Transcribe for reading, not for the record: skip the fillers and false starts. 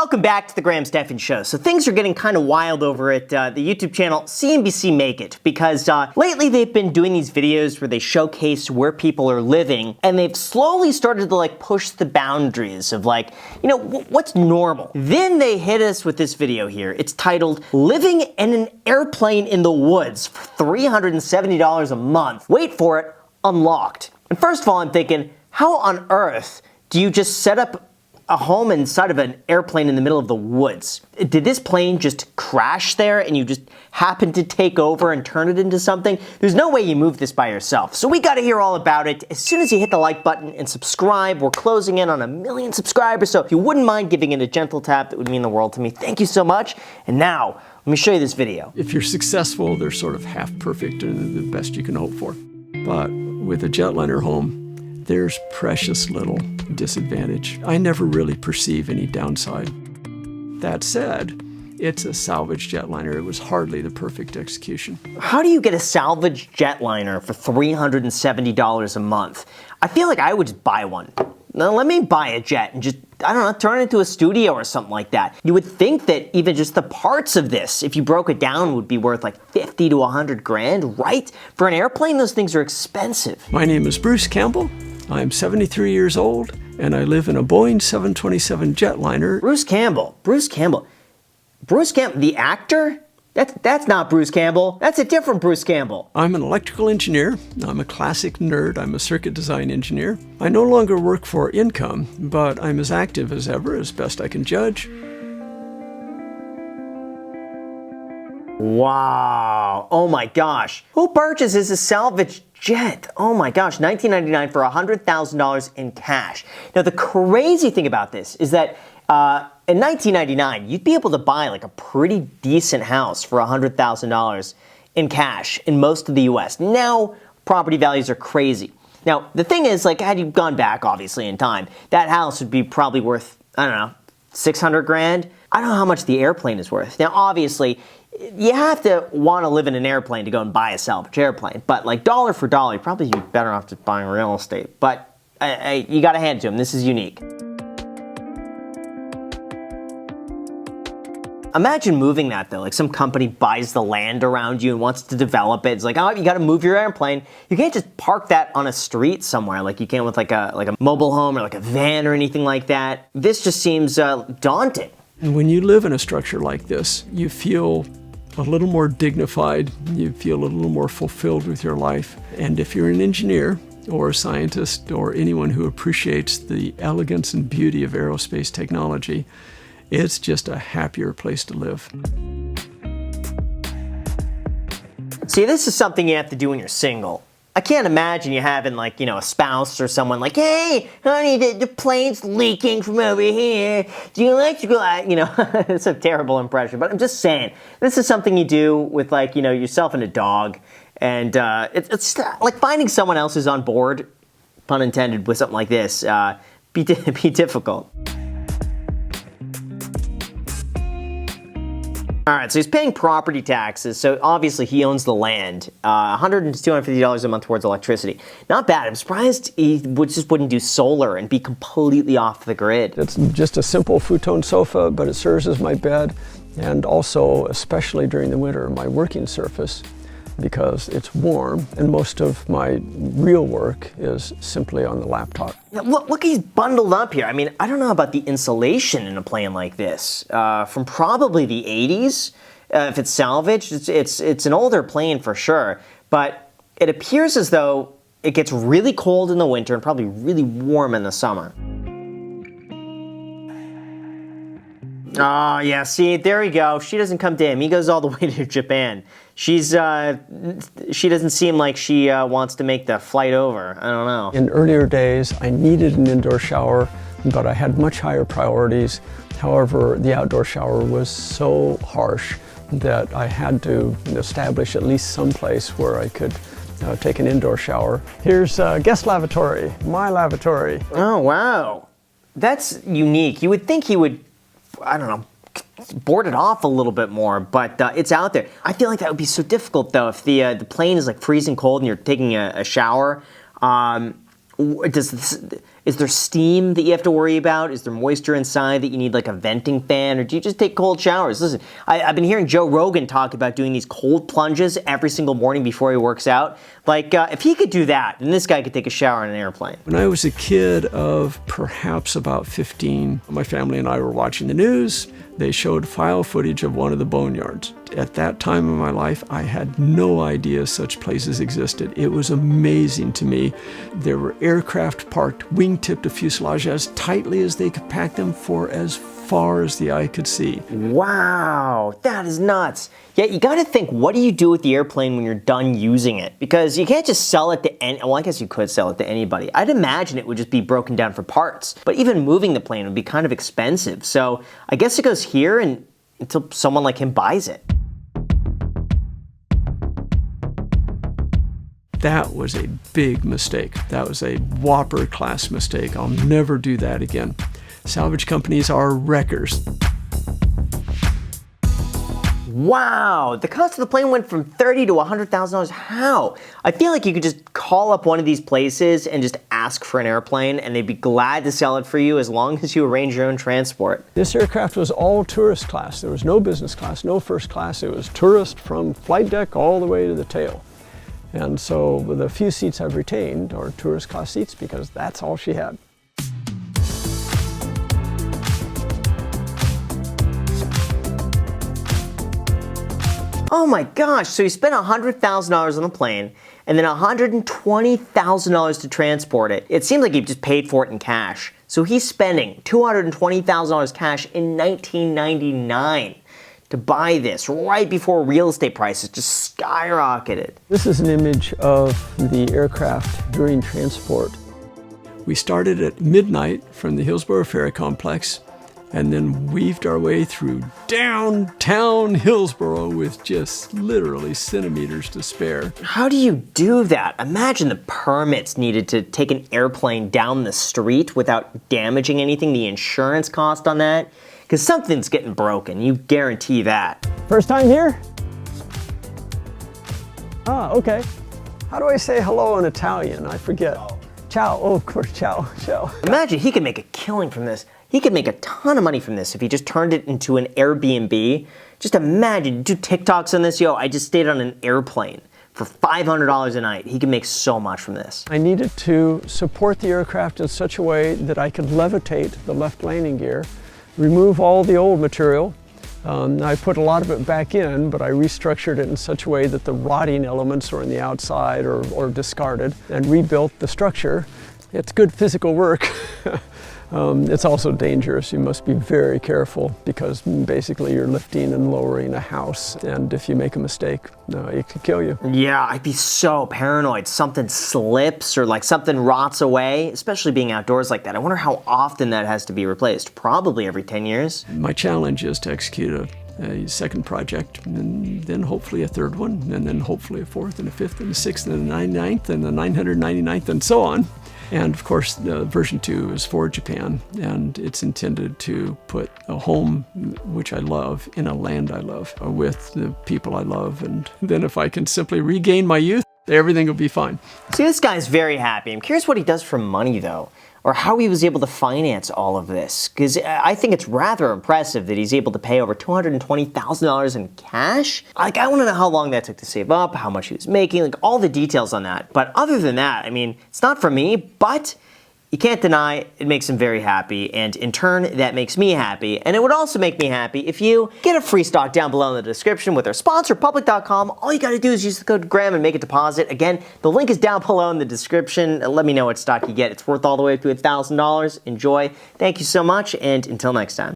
Welcome back to the Graham Stephan Show. So things are getting kind of wild over at the YouTube channel CNBC Make It, because lately they've been doing these videos where they showcase where people are living, and they've slowly started to push the boundaries of what's normal. Then they hit us with this video here. It's titled "Living in an Airplane in the Woods for $370 a month. Wait for it, unlocked." And first of all, I'm thinking, how on earth do you just set up a home inside of an airplane in the middle of the woods? Did this plane just crash there and you just happened to take over and turn it into something? There's no way you moved this by yourself. So we gotta hear all about it. As soon as you hit the like button and subscribe, we're closing in on 1 million subscribers. So if you wouldn't mind giving it a gentle tap, that would mean the world to me. Thank you so much. And now, let me show you this video. If you're successful, they're sort of half perfect and the best you can hope for. But with a jetliner home, there's precious little disadvantage. I never really perceive any downside. That said, it's a salvage jetliner. It was hardly the perfect execution. How do you get a salvage jetliner for $370 a month? I feel like I would just buy one. Now let me buy a jet and just, I don't know, turn it into a studio or something like that. You would think that even just the parts of this, if you broke it down, would be worth like 50 to 100 grand, right? For an airplane, those things are expensive. My name is Bruce Campbell. I'm 73 years old, and I live in a Boeing 727 jetliner. Bruce Campbell, the actor? That's not Bruce Campbell. That's a different Bruce Campbell. I'm an electrical engineer. I'm a classic nerd. I'm a circuit design engineer. I no longer work for income, but I'm as active as ever, as best I can judge. Wow. Oh my gosh. Who purchases a salvage jet? Oh my gosh. $19.99 for $100,000 in cash. Now the crazy thing about this is that in $19.99, you'd be able to buy like a pretty decent house for $100,000 in cash in most of the US. Now property values are crazy. Now the thing is, had you gone back obviously in time, that house would be probably worth, I don't know, 600 grand. I don't know how much the airplane is worth. Now obviously, you have to want to live in an airplane to go and buy a salvage airplane, but dollar for dollar, you'd probably be better off just buying real estate. But you got to hand it to him. This is unique. Imagine moving that though. Some company buys the land around you and wants to develop it. It's like, oh, you got to move your airplane. You can't just park that on a street somewhere like you can with like a mobile home or like a van or anything like that. This just seems daunting. And when you live in a structure like this, you feel a little more dignified, you feel a little more fulfilled with your life. And if you're an engineer or a scientist or anyone who appreciates the elegance and beauty of aerospace technology, it's just a happier place to live. See, this is something you have to do when you're single. I can't imagine you having a spouse or someone hey, honey, the plane's leaking from over here. Do you like to go out? It's a terrible impression, but I'm just saying, this is something you do with yourself and a dog. And it's like finding someone else who's on board, pun intended, with something like this, be difficult. All right, so he's paying property taxes, so obviously he owns the land. $100 to $250 a month towards electricity. Not bad. I'm surprised he wouldn't do solar and be completely off the grid. It's just a simple futon sofa, but it serves as my bed, and also, especially during the winter, my working surface, because it's warm, and most of my real work is simply on the laptop. Yeah, look, he's bundled up here. I mean, I don't know about the insulation in a plane like this. From probably the 80s, if it's salvaged, it's an older plane for sure, but it appears as though it gets really cold in the winter and probably really warm in the summer. Oh, yeah, see, there we go. She doesn't come to him. He goes all the way to Japan. She doesn't seem like she wants to make the flight over. I don't know. In earlier days, I needed an indoor shower, but I had much higher priorities. However, the outdoor shower was so harsh that I had to establish at least some place where I could take an indoor shower. Here's guest lavatory, my lavatory. Oh, wow. That's unique. You would think he would, I don't know, board it off a little bit more, but it's out there. I feel like that would be so difficult though if the plane is freezing cold and you're taking a shower. Is there steam that you have to worry about? Is there moisture inside that you need like a venting fan? Or do you just take cold showers? Listen, I've been hearing Joe Rogan talk about doing these cold plunges every single morning before he works out. Like, if he could do that, then this guy could take a shower on an airplane. When I was a kid of perhaps about 15, my family and I were watching the news. They showed file footage of one of the boneyards. At that time in my life, I had no idea such places existed. It was amazing to me. There were aircraft parked wingtip to fuselage as tightly as they could pack them for as far as the eye could see. Wow, that is nuts. Yet you gotta think, what do you do with the airplane when you're done using it? Because you can't just sell it to well, I guess you could sell it to anybody. I'd imagine it would just be broken down for parts. But even moving the plane would be kind of expensive. So I guess it goes here until someone like him buys it. That was a big mistake. That was a whopper class mistake. I'll never do that again. Salvage companies are wreckers. Wow, the cost of the plane went from $30,000 to $100,000. How? I feel like you could just call up one of these places and just ask for an airplane and they'd be glad to sell it for you as long as you arrange your own transport. This aircraft was all tourist class. There was no business class, no first class. It was tourist from flight deck all the way to the tail. And so the few seats I've retained are tourist class seats because that's all she had. Oh my gosh, so he spent $100,000 on the plane and then $120,000 to transport it. It seems like he just paid for it in cash. So he's spending $220,000 cash in 1999 to buy this right before real estate prices just skyrocketed. This is an image of the aircraft during transport. We started at midnight from the Hillsborough Ferry Complex and then weaved our way through downtown Hillsborough with just literally centimeters to spare. How do you do that? Imagine the permits needed to take an airplane down the street without damaging anything, the insurance cost on that. Because something's getting broken, you guarantee that. First time here? Ah, okay. How do I say hello in Italian? I forget. Ciao. Oh, of course, ciao, ciao. Imagine he could make a killing from this. He could make a ton of money from this if he just turned it into an Airbnb. Just imagine, do TikToks on this. Yo, I just stayed on an airplane for $500 a night. He could make so much from this. I needed to support the aircraft in such a way that I could levitate the left landing gear, remove all the old material. I put a lot of it back in, but I restructured it in such a way that the rotting elements are on the outside or discarded, and rebuilt the structure. It's good physical work. It's also dangerous. You must be very careful because basically you're lifting and lowering a house, and if you make a mistake, it could kill you. Yeah, I'd be so paranoid. Something slips or like something rots away, especially being outdoors like that. I wonder how often that has to be replaced. Probably every 10 years. My challenge is to execute a second project, and then hopefully a third one, and then hopefully a fourth and a fifth and a sixth and a 99th and the 999th and so on. And of course, version 2 is for Japan, and it's intended to put a home, which I love, in a land I love, with the people I love. And then if I can simply regain my youth, everything will be fine. See, this guy's very happy. I'm curious what he does for money, though, or how he was able to finance all of this. Because I think it's rather impressive that he's able to pay over $220,000 in cash. Like, I want to know how long that took to save up, how much he was making, like all the details on that. But other than that, I mean, it's not for me, but you can't deny it makes him very happy, and in turn, that makes me happy. And it would also make me happy if you get a free stock down below in the description with our sponsor, Public.com. All you gotta do is use the code GRAHAM and make a deposit. Again, the link is down below in the description. Let me know what stock you get. It's worth all the way up to $1,000. Enjoy. Thank you so much, and until next time.